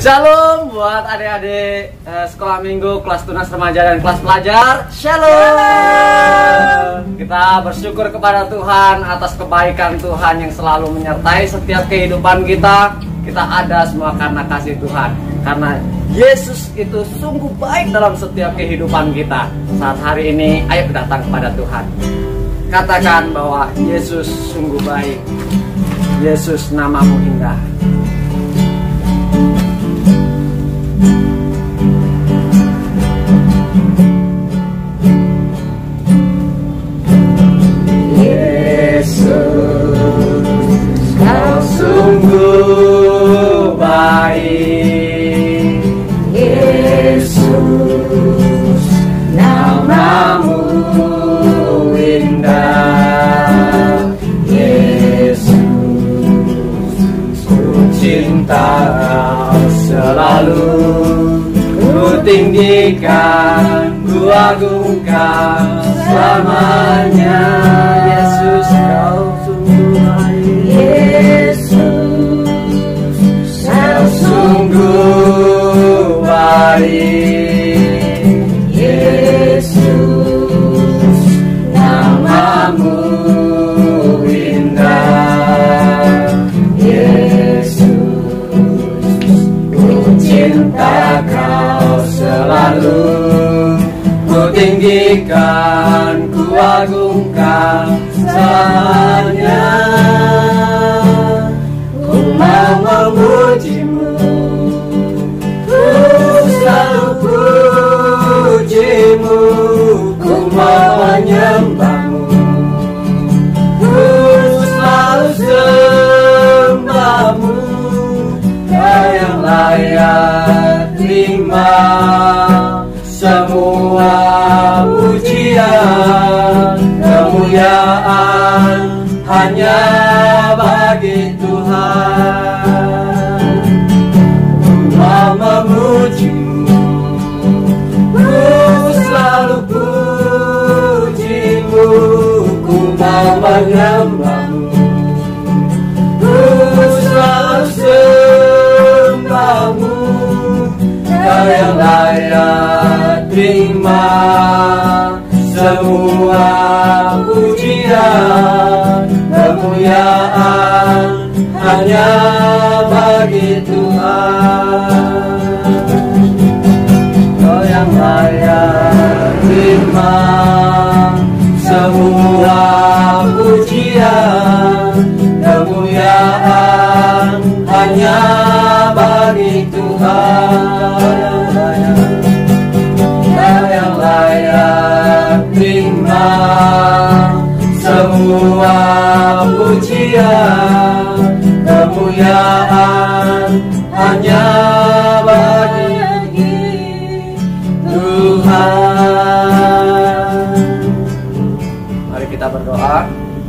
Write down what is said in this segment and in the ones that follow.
Shalom buat adik-adik sekolah minggu, kelas tunas remaja dan kelas pelajar. Shalom. Kita bersyukur kepada Tuhan atas kebaikan Tuhan yang selalu menyertai setiap kehidupan kita. Kita ada semua karena kasih Tuhan. Karena Yesus itu sungguh baik dalam setiap kehidupan kita. Saat hari ini, ayo datang kepada Tuhan. Katakan bahwa Yesus sungguh baik. Yesus, namamu indah. Sungguh baik, Yesus, namamu indah, Yesus, ku cinta kau selalu, ku tinggikan, ku agungkan selamanya. Yesus, kau sungguh baik, sungguh baik, Yesus, namamu indah, Yesus, ku cinta kau selalu, ku tinggikan, ku agungkan selamanya. Ku mau memujimu, selalu pujimu, ku mau menyembahmu, ku selalu sembahmu, kau yang layak terima semua pujian, kemuliaan hanya bagi Tuhan. Ku mau memujimu, ku selalu pujimu, ku mau menyembahmu, ku selalu sembahmu, kau yang layak terima semua pujian, kemuliaan hanya bagi Tuhan. Kau yang layak terima semua pujian, kemuliaan hanya bagi Tuhan. Kau yang layak terima semua pujian, kemuliaan hanya bagi Tuhan. Mari kita berdoa.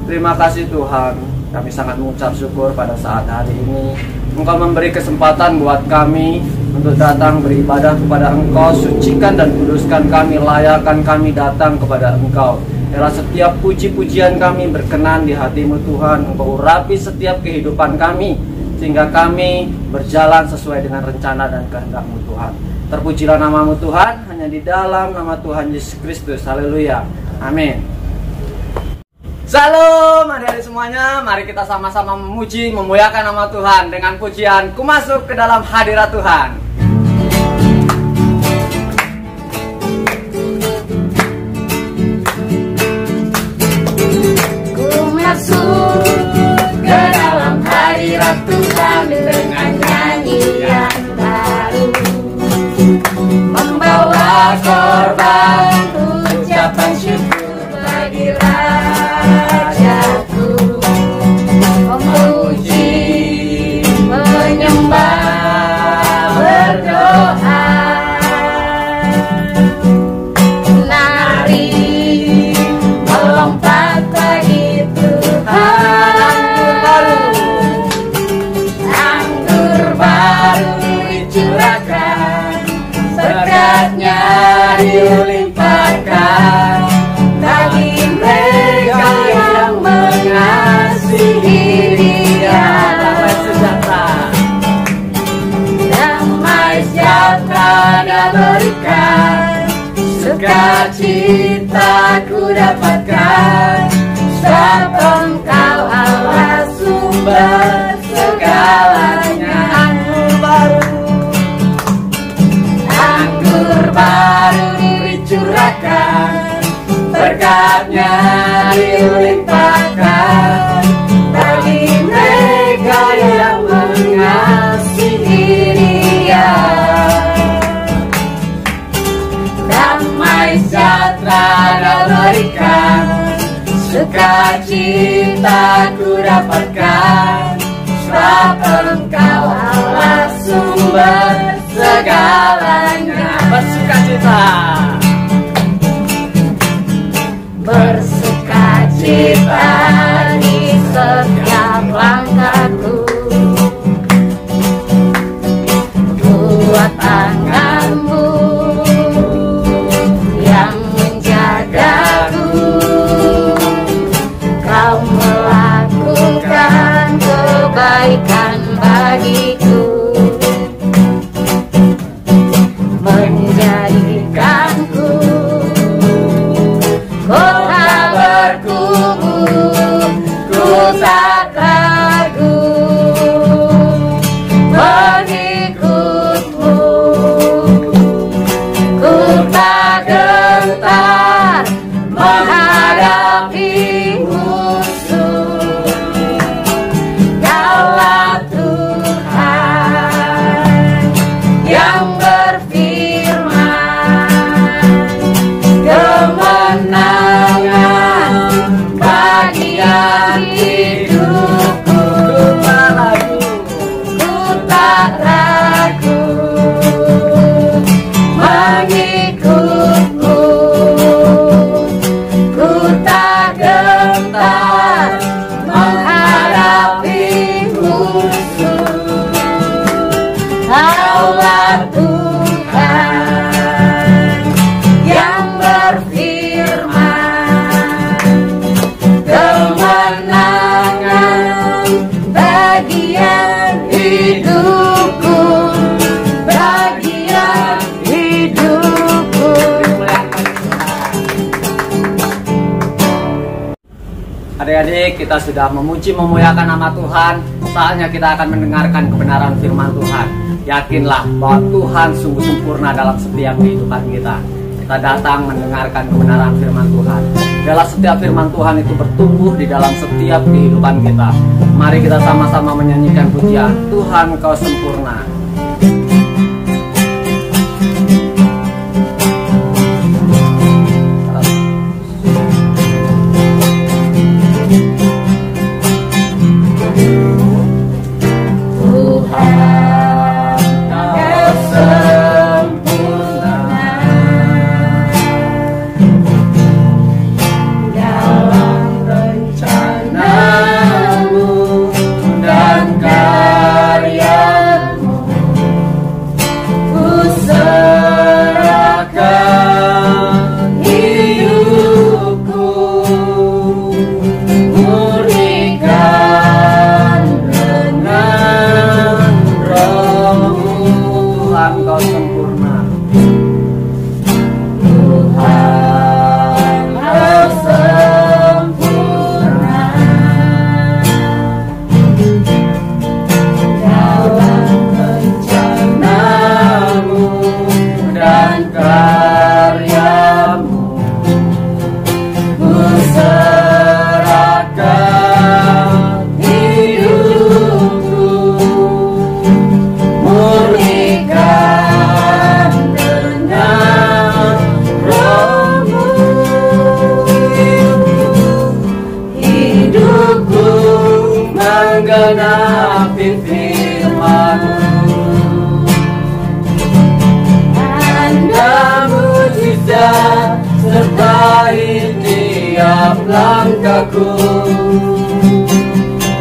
Terima kasih Tuhan, kami sangat mengucap syukur pada saat hari ini Engkau memberi kesempatan buat kami untuk datang beribadah kepada Engkau. Sucikan dan kuduskan kami, layakkan kami datang kepada Engkau. Biarlah setiap puji-pujian kami berkenan di hati-Mu Tuhan. Engkau urapi setiap kehidupan kami, sehingga kami berjalan sesuai dengan rencana dan kehendak-Mu Tuhan. Terpujilah nama-Mu Tuhan, hanya di dalam nama Tuhan Yesus Kristus. Haleluya, amin. Shalom adik-adik semuanya, mari kita sama-sama memuji, memuliakan nama Tuhan dengan pujian Ku Masuk ke Dalam Hadirat Tuhan. Ku masuk ke dalam hadirat Tuhan dengan nyanyian baru, membawa korban ucapan syukur bagi Rajaku, memuji, menyembah, berdoa. Nari melompat bagi Tuhan. sejahtera berikan, sukacita ku dapatkan, sebab Engkau Allah sumber segalanya. Anggur baru dicurahkan, berkatnya dilimpahkan bagi mereka yang mengasihi Dia. Damai sejahtera berikan, sukacita ku dapatkan, sebab Engkau Allah sumber segalanya. Bersukacita, bersukacita di setiap langkahku, buat tanganmu yang menjagaku, kau melakukan kebaikan bagiku, menjadikanku kota berkubu, ku tak ragu mengikutmu, ku tak gentar menghadapi musuh. Kaulah Tuhan yang berfirman, kemenangan bagian hidupku, ku tak ragu mengikutmu, ku tak gentar menghadapi musuh. Kaulah Tuhan yang berfirman, kemenangan bagian hidupku, bagian hidupku. adik-adik, kita sudah memuji memuliakan nama Tuhan. Saatnya kita akan mendengarkan kebenaran firman Tuhan. Yakinlah bahwa Tuhan sungguh sempurna dalam setiap kehidupan kita. Kita datang mendengarkan kebenaran firman Tuhan. Dalam setiap firman Tuhan itu bertumbuh di dalam setiap kehidupan kita. Mari kita sama-sama menyanyikan pujian Tuhan Kau Sempurna. menggenapi firman-Mu. Tanda mujizat sertai tiap langkahku.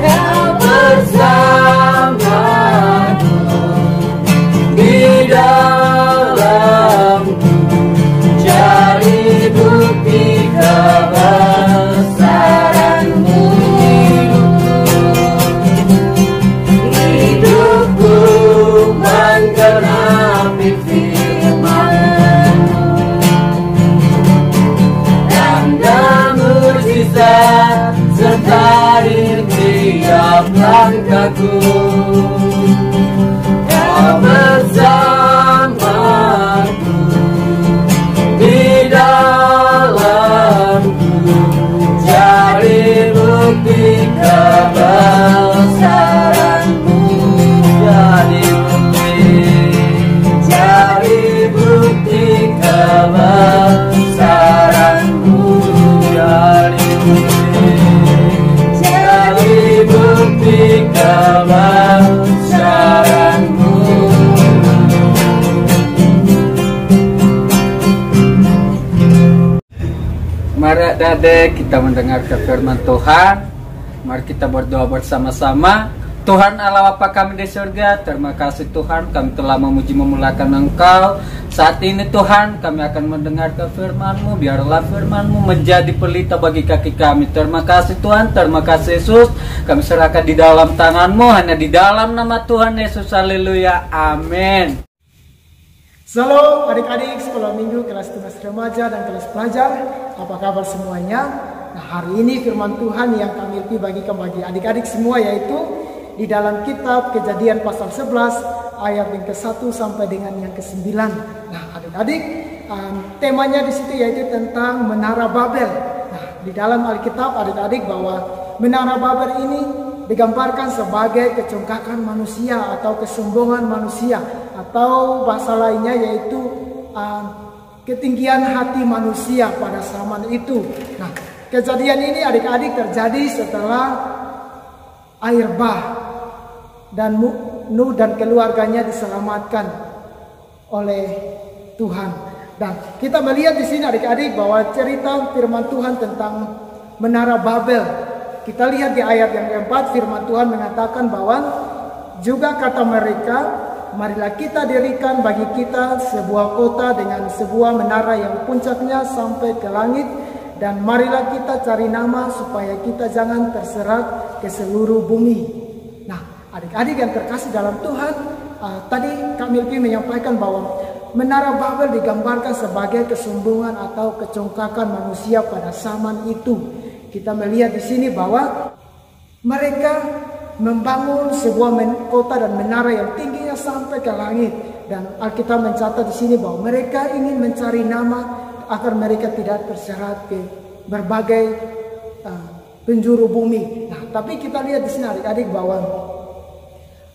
Kau bersamaku di dalamku, cari bukti kebesaran-Mu. Hidupku menggenapi bersamaku, kau bersamaku di dalamku, jadi bukti kebesaranmu, jadi bukti kebesaranmu, jadi bukti kebesaranmu. Mari adik-adik kita mendengarkan firman Tuhan. Mari kita berdoa bersama-sama. Tuhan Allah Bapa kami di surga, terima kasih Tuhan, kami telah memuji memuliakan Engkau. Saat ini Tuhan, kami akan mendengarkan firman-Mu. Biarlah firman-Mu menjadi pelita bagi kaki kami. Terima kasih Tuhan, terima kasih Yesus. Kami serahkan di dalam tangan-Mu, hanya di dalam nama Tuhan Yesus. Haleluya, amin. Shalom adik-adik sekolah minggu kelas tugas remaja dan kelas pelajar. Apa kabar semuanya? Nah, hari ini firman Tuhan yang kami bagikan bagi adik-adik semua yaitu di dalam kitab Kejadian pasal 11 ayat yang ke-1 sampai dengan yang ke-9. Nah, adik-adik, temanya di situ yaitu tentang Menara Babel. Nah, di dalam Alkitab adik-adik bahwa Menara Babel ini digambarkan sebagai kecongkakan manusia atau kesombongan manusia, atau bahasa lainnya yaitu ketinggian hati manusia pada zaman itu. Nah, kejadian ini adik-adik terjadi setelah air bah dan Nuh dan keluarganya diselamatkan oleh Tuhan. Dan kita melihat di sini adik-adik bahwa cerita firman Tuhan tentang Menara Babel. Kita lihat di ayat yang keempat, firman Tuhan mengatakan bahwa juga kata mereka, marilah kita dirikan bagi kita sebuah kota dengan sebuah menara yang puncaknya sampai ke langit, dan marilah kita cari nama supaya kita jangan terserak ke seluruh bumi. Nah, adik-adik yang terkasih dalam Tuhan, tadi Kak Milky menyampaikan bahwa Menara Babel digambarkan sebagai kesombongan atau kecongkakan manusia pada zaman itu. Kita melihat di sini bahwa mereka membangun sebuah kota dan menara yang tingginya sampai ke langit, dan Alkitab mencatat di sini bahwa mereka ingin mencari nama agar mereka tidak terserat ke berbagai penjuru bumi. Nah, tapi kita lihat di sini adik-adik bahwa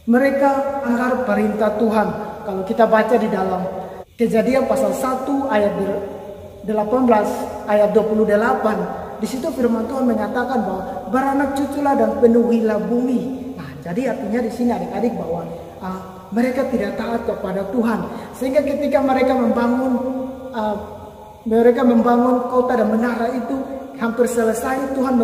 mereka melanggar perintah Tuhan. Kalau kita baca di dalam Kejadian pasal 1 ayat 18 ayat 28, di situ firman Tuhan menyatakan bahwa beranak cuculah dan penuhilah bumi. Nah, jadi artinya di sini adik-adik bahwa mereka tidak taat kepada Tuhan, sehingga ketika mereka membangun kota dan menara itu hampir selesai, Tuhan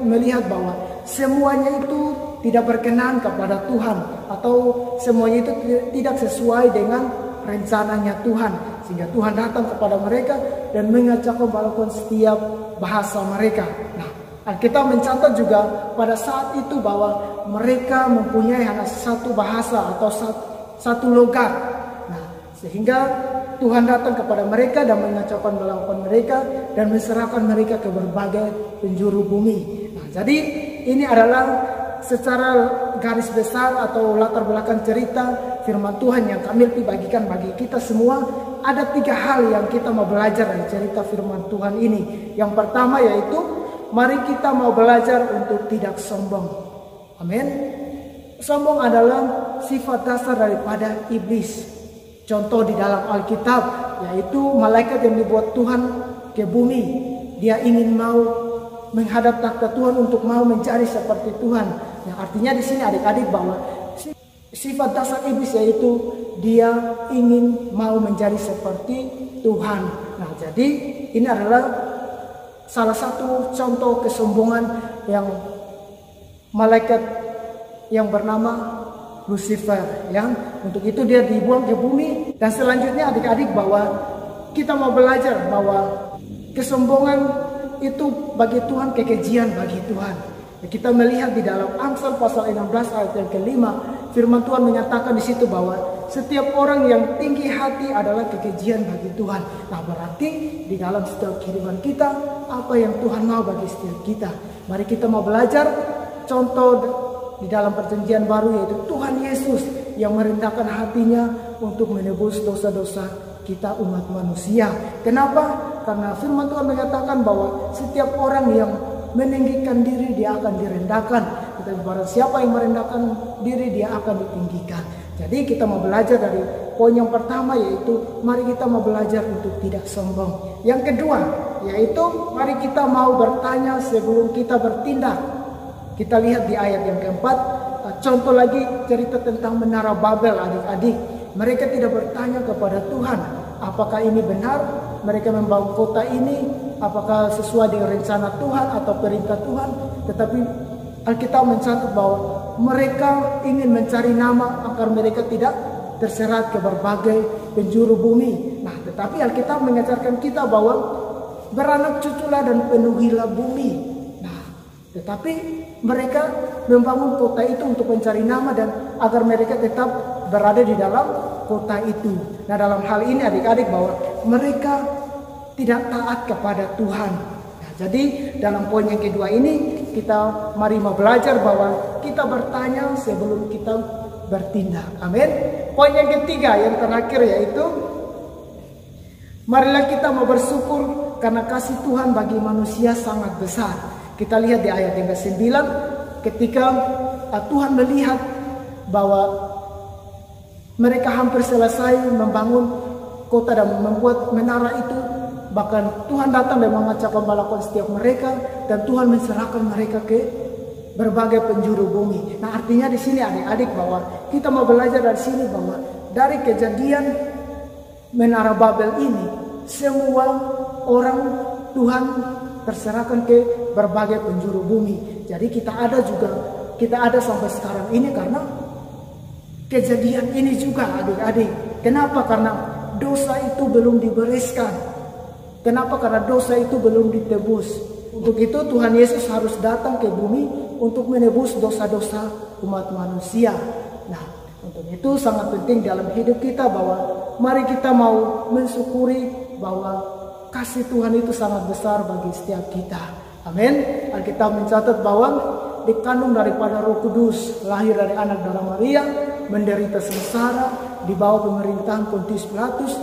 melihat bahwa semuanya itu tidak berkenan kepada Tuhan, atau semuanya itu tidak sesuai dengan rencananya Tuhan, sehingga Tuhan datang kepada mereka dan mengacaukan walaupun setiap bahasa mereka. Nah, Alkitab mencatat juga pada saat itu bahwa mereka mempunyai hanya satu bahasa atau satu logat. Nah, sehingga Tuhan datang kepada mereka dan mengacaukan walaupun mereka dan menserahkan mereka ke berbagai penjuru bumi. Nah, jadi ini adalah secara garis besar atau latar belakang cerita firman Tuhan yang kami bagikan bagi kita semua. Ada 3 hal yang kita mau belajar dari cerita firman Tuhan ini. Yang pertama yaitu mari kita mau belajar untuk tidak sombong. Amin. Sombong adalah sifat dasar daripada iblis. Contoh di dalam Alkitab yaitu malaikat yang dibuat Tuhan ke bumi. Dia ingin mau menghadap takhta Tuhan untuk mau mencari seperti Tuhan. Yang artinya di sini adik-adik bahwa sifat dasar iblis yaitu dia ingin mau menjadi seperti Tuhan. Nah, jadi ini adalah salah satu contoh kesombongan yang malaikat yang bernama Lucifer, yang untuk itu dia dibuang ke bumi. Dan selanjutnya adik-adik bahwa kita mau belajar bahwa kesombongan itu bagi Tuhan kekejian bagi Tuhan. Kita melihat di dalam Amsal pasal 16 ayat yang ke-5, firman Tuhan menyatakan di situ bahwa setiap orang yang tinggi hati adalah kekejian bagi Tuhan. Nah, berarti di dalam setiap kehidupan kita apa yang Tuhan mau bagi setiap kita. Mari kita mau belajar contoh di dalam perjanjian baru, yaitu Tuhan Yesus yang merendahkan hatinya untuk menebus dosa-dosa kita umat manusia. Kenapa? Karena firman Tuhan mengatakan bahwa setiap orang yang meninggikan diri dia akan direndahkan, tetapi barang siapa yang merendahkan diri dia akan ditinggikan. Jadi kita mau belajar dari poin yang pertama, yaitu mari kita mau belajar untuk tidak sombong. Yang kedua, yaitu mari kita mau bertanya sebelum kita bertindak. Kita lihat di ayat yang keempat, contoh lagi cerita tentang Menara Babel, adik-adik. Mereka tidak bertanya kepada Tuhan, apakah ini benar mereka membangun kota ini, apakah sesuai dengan rencana Tuhan atau perintah Tuhan. Tetapi Alkitab mencatat bahwa mereka ingin mencari nama agar mereka tidak terserat ke berbagai penjuru bumi. Nah, tetapi Alkitab mengajarkan kita bahwa beranak cuculah dan penuhilah bumi. Nah, tetapi mereka membangun kota itu untuk mencari nama dan agar mereka tetap berada di dalam kota itu. Nah, dalam hal ini adik-adik bahwa mereka tidak taat kepada Tuhan. Nah, jadi dalam poin yang kedua ini kita mari mau belajar bahwa kita bertanya sebelum kita bertindak. Amin. Poin yang ketiga, yang terakhir, yaitu marilah kita mau bersyukur karena kasih Tuhan bagi manusia sangat besar. Kita lihat di ayat yang ke-9, ketika Tuhan melihat bahwa mereka hampir selesai membangun kota dan membuat menara itu, bahkan Tuhan datang dan mengacak pembalakan setiap mereka, dan Tuhan menserahkan mereka ke berbagai penjuru bumi. Nah, artinya di sini adik-adik bahwa kita mau belajar dari sini bahwa dari kejadian Menara Babel ini, semua orang Tuhan terserahkan ke berbagai penjuru bumi. Jadi kita ada sampai sekarang ini karena kejadian ini juga adik-adik. Kenapa? Karena dosa itu belum dibereskan. Kenapa? Karena dosa itu belum ditebus. Untuk itu Tuhan Yesus harus datang ke bumi untuk menebus dosa-dosa umat manusia. Nah, untuk itu sangat penting dalam hidup kita bahwa mari kita mau mensyukuri bahwa kasih Tuhan itu sangat besar bagi setiap kita. Amin. Alkitab mencatat bahwa dikandung daripada Roh Kudus, lahir dari anak darah Maria, menderita sengsara di bawah pemerintahan Pontius Pilatus,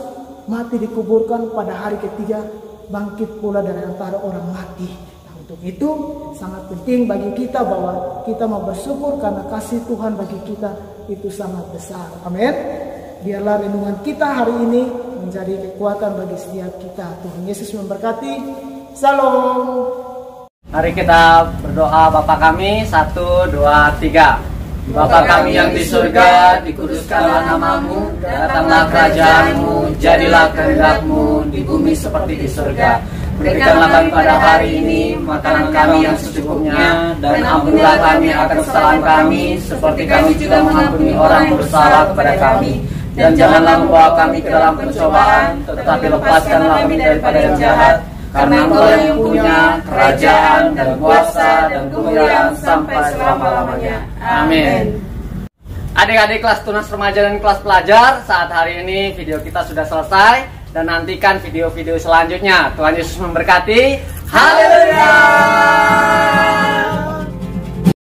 mati dikuburkan, pada hari ketiga bangkit pula dari antara orang mati. Nah, untuk itu sangat penting bagi kita bahwa kita mau bersyukur karena kasih Tuhan bagi kita itu sangat besar. Amin. Biarlah renungan kita hari ini menjadi kekuatan bagi setiap kita. Tuhan Yesus memberkati. Salam. Mari kita berdoa. Bapa kami, 1, 2, 3. Bapa kami yang di surga, dikuduskanlah namamu, datanglah kerajaanmu, jadilah kehendak-mu di bumi seperti di surga. Berikanlah kami pada hari ini makanan kami yang secukupnya, dan ampunilah kami akan kesalahan kami, seperti kami juga mengampuni orang bersalah kepada kami. Dan janganlah membawa kami ke dalam pencobaan, tetapi lepaskanlah kami daripada yang jahat. Karena Engkau yang punya kerajaan dan kuasa dan kemuliaan sampai selama-lamanya. Amin. Adik-adik kelas tunas remaja dan kelas pelajar, saat hari ini video kita sudah selesai, dan nantikan video-video selanjutnya. Tuhan Yesus memberkati. Haleluya.